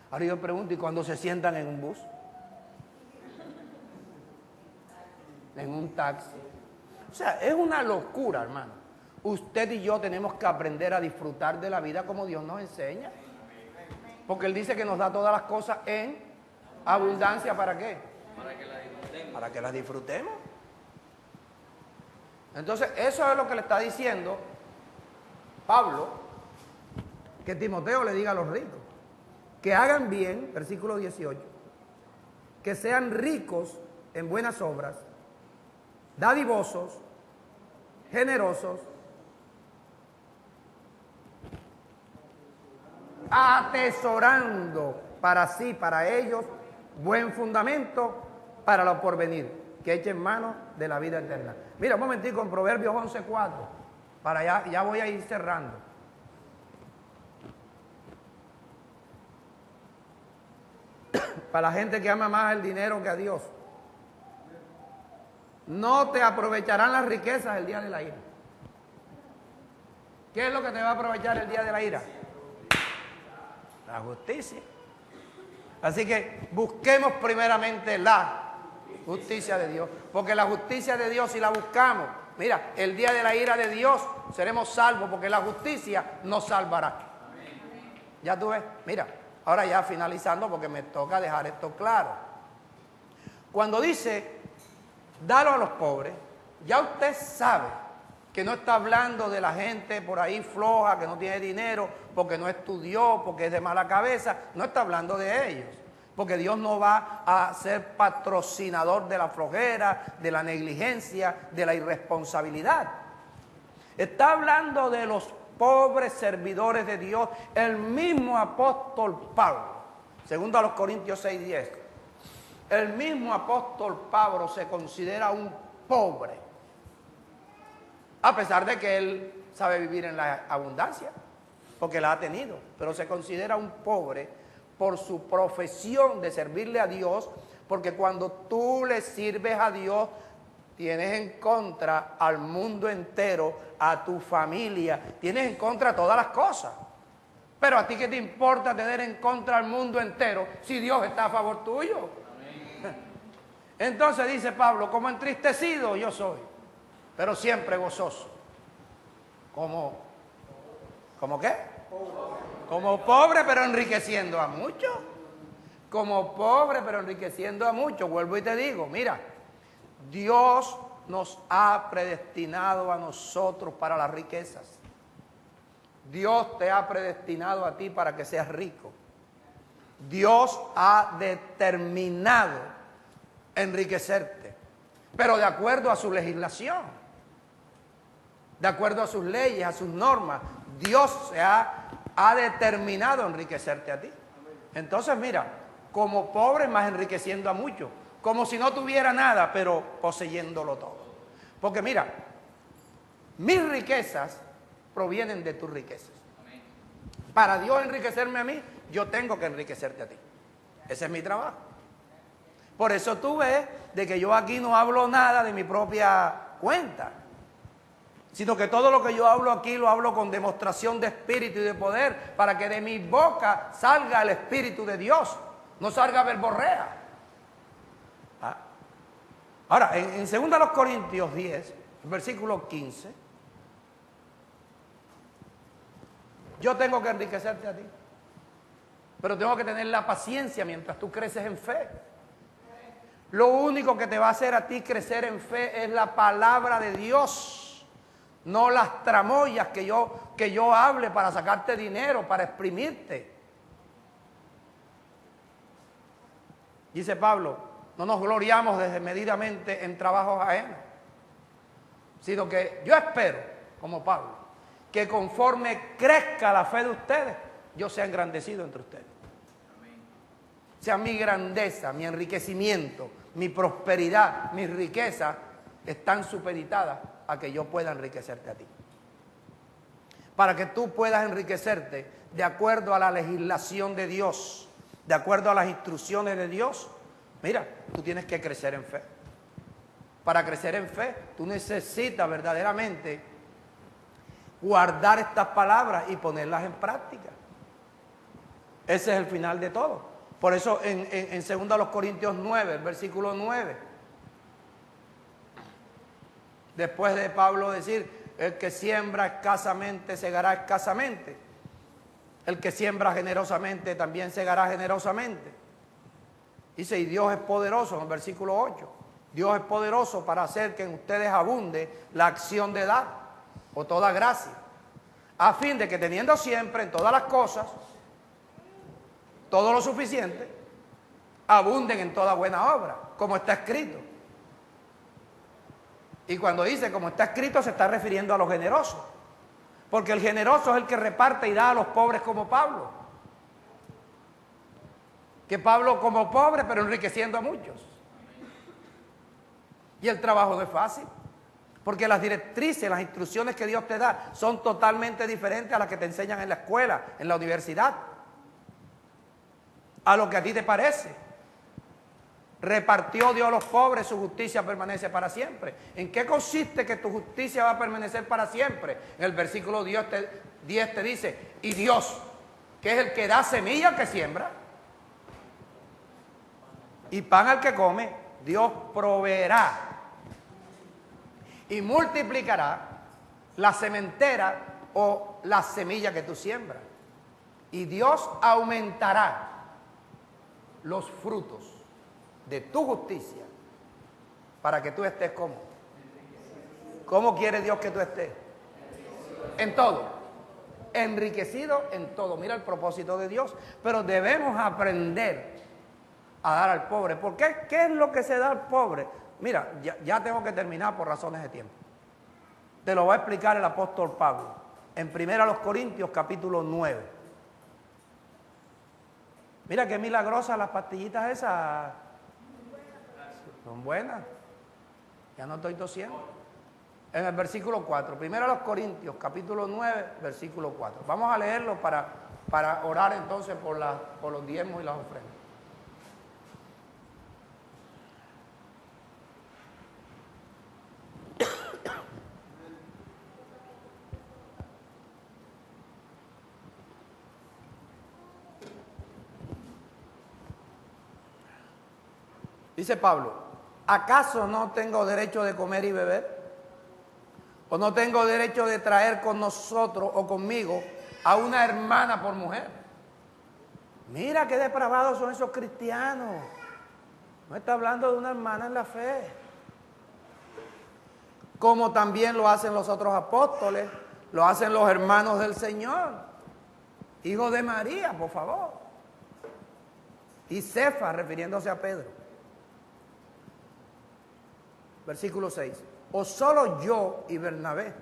Ahora yo pregunto, ¿y cuando se sientan en un bus? En un taxi. O sea, es una locura, hermano. Usted y yo tenemos que aprender a disfrutar de la vida como Dios nos enseña. Porque Él dice que nos da todas las cosas en abundancia. ¿Para qué? Para que las disfrutemos. Entonces, eso es lo que le está diciendo Pablo, que Timoteo le diga a los ricos, que hagan bien, versículo 18, que sean ricos en buenas obras, dadivosos, generosos, atesorando para sí, para ellos, buen fundamento para lo porvenir, que echen mano de la vida eterna. Mira, un momentico en Proverbios 11:4, para ya voy a ir cerrando. Para la gente que ama más el dinero que a Dios. No te aprovecharán las riquezas el día de la ira. ¿Qué es lo que te va a aprovechar el día de la ira? La justicia. Así que busquemos primeramente la justicia de Dios. Porque la justicia de Dios, si la buscamos, mira, el día de la ira de Dios seremos salvos, porque la justicia nos salvará. Ya tú ves, mira, ahora ya finalizando, porque me toca dejar esto claro. Cuando dice, dalo a los pobres, ya usted sabe que no está hablando de la gente por ahí floja, que no tiene dinero, porque no estudió, porque es de mala cabeza. No está hablando de ellos, porque Dios no va a ser patrocinador de la flojera, de la negligencia, de la irresponsabilidad. Está hablando de los pobres servidores de Dios. El mismo apóstol Pablo, segundo a los Corintios 6:10, el mismo apóstol Pablo se considera un pobre, a pesar de que él sabe vivir en la abundancia, porque la ha tenido, pero se considera un pobre por su profesión de servirle a Dios, porque cuando tú le sirves a Dios, tienes en contra al mundo entero, a tu familia, tienes en contra todas las cosas. Pero a ti, ¿qué te importa tener en contra al mundo entero si Dios está a favor tuyo? Amén. Entonces dice Pablo, como entristecido yo soy, pero siempre gozoso. ¿Cómo qué? Como pobre, pero enriqueciendo a muchos. Como pobre, pero enriqueciendo a muchos. Vuelvo y te digo, mira, Dios nos ha predestinado a nosotros para las riquezas. Dios te ha predestinado a ti para que seas rico. Dios ha determinado enriquecerte, pero de acuerdo a su legislación, de acuerdo a sus leyes, a sus normas. Dios ha determinado enriquecerte a ti. Entonces mira, como pobre más enriqueciendo a muchos, como si no tuviera nada, pero poseyéndolo todo. Porque mira, mis riquezas provienen de tus riquezas. Para Dios enriquecerme a mí, yo tengo que enriquecerte a ti. Ese es mi trabajo. Por eso tú ves de que yo aquí no hablo nada de mi propia cuenta, sino que todo lo que yo hablo aquí lo hablo con demostración de espíritu y de poder, para que de mi boca salga el espíritu de Dios, no salga verborrea. Ahora, en 2 Corintios 10, versículo 15, yo tengo que enriquecerte a ti, pero tengo que tener la paciencia mientras tú creces en fe. Lo único que te va a hacer a ti crecer en fe es la palabra de Dios, no las tramoyas que yo hable para sacarte dinero, para exprimirte. Dice Pablo, no nos gloriamos desmedidamente en trabajos ajenos, sino que yo espero, como Pablo, que conforme crezca la fe de ustedes, yo sea engrandecido entre ustedes. Sea mi grandeza, mi enriquecimiento, mi prosperidad, mis riquezas están supeditadas a que yo pueda enriquecerte a ti. Para que tú puedas enriquecerte de acuerdo a la legislación de Dios, de acuerdo a las instrucciones de Dios, mira, tú tienes que crecer en fe. Para crecer en fe, tú necesitas verdaderamente guardar estas palabras y ponerlas en práctica. Ese es el final de todo. Por eso en 2 Corintios 9, el versículo 9, después de Pablo decir, el que siembra escasamente segará escasamente, el que siembra generosamente también segará generosamente. Dice, y Dios es poderoso, en el versículo 8, Dios es poderoso para hacer que en ustedes abunde la acción de dar, o toda gracia, a fin de que teniendo siempre en todas las cosas todo lo suficiente, abunden en toda buena obra, como está escrito. Y cuando dice como está escrito, se está refiriendo a los generosos, porque el generoso es el que reparte y da a los pobres, como Pablo. Que Pablo como pobre, pero enriqueciendo a muchos. Y el trabajo no es fácil, porque las directrices, las instrucciones que Dios te da son totalmente diferentes a las que te enseñan en la escuela, en la universidad, a lo que a ti te parece. Repartió Dios a los pobres, su justicia permanece para siempre. ¿En qué consiste que tu justicia va a permanecer para siempre? En el versículo 10 te dice, y Dios, que es el que da semilla al que siembra y pan al que come, Dios proveerá y multiplicará la sementera o la semilla que tú siembras. Y Dios aumentará los frutos de tu justicia para que tú estés como. ¿Cómo quiere Dios que tú estés? En todo. Enriquecido en todo. Mira el propósito de Dios. Pero debemos aprender a dar al pobre. ¿Por qué? ¿Qué es lo que se da al pobre? Mira, ya tengo que terminar por razones de tiempo. Te lo va a explicar el apóstol Pablo en 1 Corintios capítulo 9. Mira qué milagrosas las pastillitas esas. Son buenas. Ya no estoy tosiendo. En el versículo 4. 1 Corintios capítulo 9, versículo 4. Vamos a leerlo para orar entonces por los diezmos y las ofrendas. Dice Pablo, ¿acaso no tengo derecho de comer y beber? ¿O no tengo derecho de traer con nosotros o conmigo a una hermana por mujer? Mira qué depravados son esos cristianos. No está hablando de una hermana en la fe. Como también lo hacen los otros apóstoles, lo hacen los hermanos del Señor, hijos de María, por favor. Y Cefas, refiriéndose a Pedro. Versículo 6. ¿O solo yo y Bernabé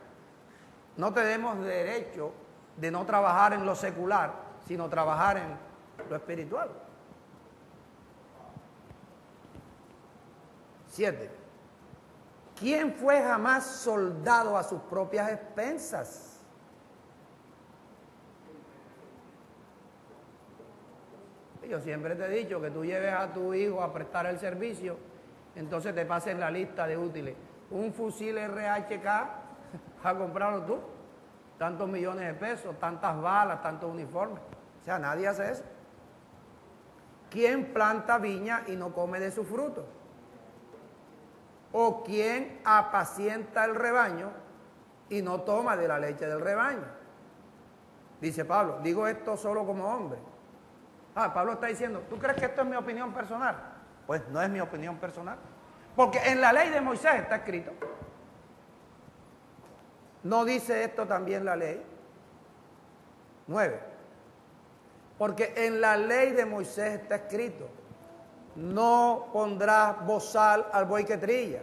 no tenemos derecho de no trabajar en lo secular, sino trabajar en lo espiritual? 7. ¿Quién fue jamás soldado a sus propias expensas? Yo siempre te he dicho que tú lleves a tu hijo a prestar el servicio, entonces te pasen la lista de útiles. Un fusil RHK, a comprarlo tú, tantos millones de pesos, tantas balas, tantos uniformes. O sea, nadie hace eso. ¿Quién planta viña y no come de su fruto? ¿O quién apacienta el rebaño y no toma de la leche del rebaño? Dice Pablo, digo esto solo como hombre. Pablo está diciendo, ¿tú crees que esto es mi opinión personal? Pues no es mi opinión personal. Porque en la ley de Moisés está escrito. ¿No dice esto también la ley? 9. Porque en la ley de Moisés está escrito, no pondrás bozal al buey que trilla.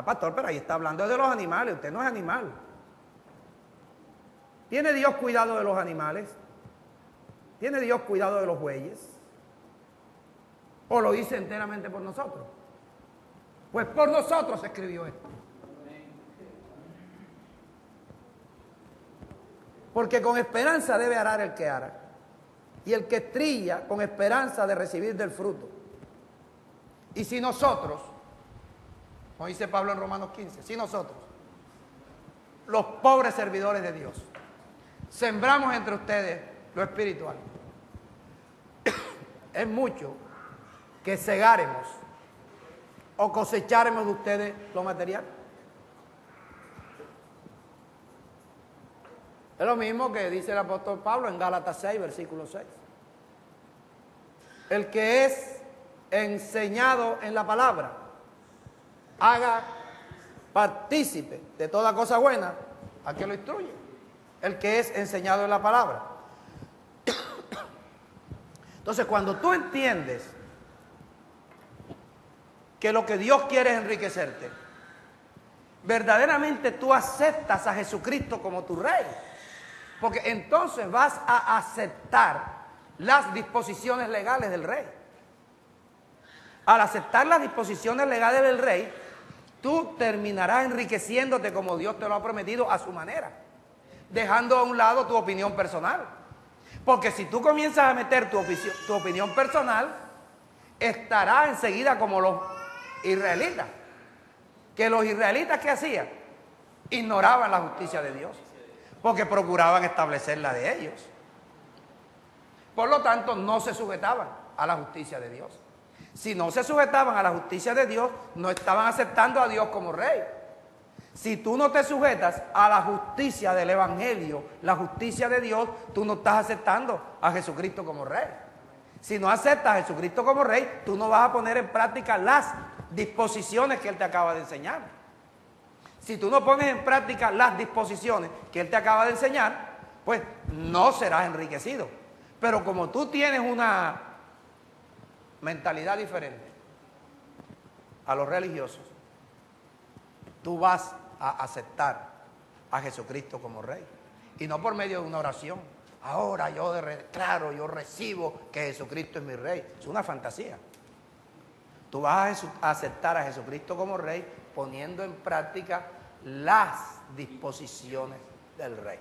Pastor, pero ahí está hablando de los animales, usted no es animal. ¿Tiene Dios cuidado de los animales? ¿Tiene Dios cuidado de los bueyes? ¿O lo dice enteramente por nosotros? Pues por nosotros se escribió esto. Porque con esperanza debe arar el que ara, y el que trilla con esperanza de recibir del fruto. Y si nosotros, como dice Pablo en Romanos 15, si nosotros, los pobres servidores de Dios, sembramos entre ustedes lo espiritual, es mucho que segáremos o cosecharemos de ustedes lo material. Es lo mismo que dice el apóstol Pablo en Gálatas 6, versículo 6. El que es enseñado en la palabra, haga partícipe de toda cosa buena a que lo instruye. El que es enseñado en la palabra. Entonces, cuando tú entiendes que lo que Dios quiere es enriquecerte, verdaderamente tú aceptas a Jesucristo como tu Rey. Porque entonces vas a aceptar las disposiciones legales del Rey. Al aceptar las disposiciones legales del Rey, tú terminarás enriqueciéndote como Dios te lo ha prometido a su manera, dejando a un lado tu opinión personal. Porque si tú comienzas a meter tu opinión personal, estarás enseguida como los israelitas. Que los israelitas, ¿qué hacían? Ignoraban la justicia de Dios, porque procuraban establecer la de ellos. Por lo tanto, no se sujetaban a la justicia de Dios. Si no se sujetaban a la justicia de Dios, no estaban aceptando a Dios como Rey. Si tú no te sujetas a la justicia del Evangelio, la justicia de Dios, tú no estás aceptando a Jesucristo como Rey. Si no aceptas a Jesucristo como Rey, tú no vas a poner en práctica las disposiciones que Él te acaba de enseñar. Si tú no pones en práctica las disposiciones que Él te acaba de enseñar, pues no serás enriquecido. Pero como tú tienes una mentalidad diferente a los religiosos, tú vas a aceptar a Jesucristo como Rey. Y no por medio de una oración. Ahora yo declaro, yo recibo que Jesucristo es mi Rey. Es una fantasía. Tú vas a aceptar a Jesucristo como Rey poniendo en práctica las disposiciones del Rey.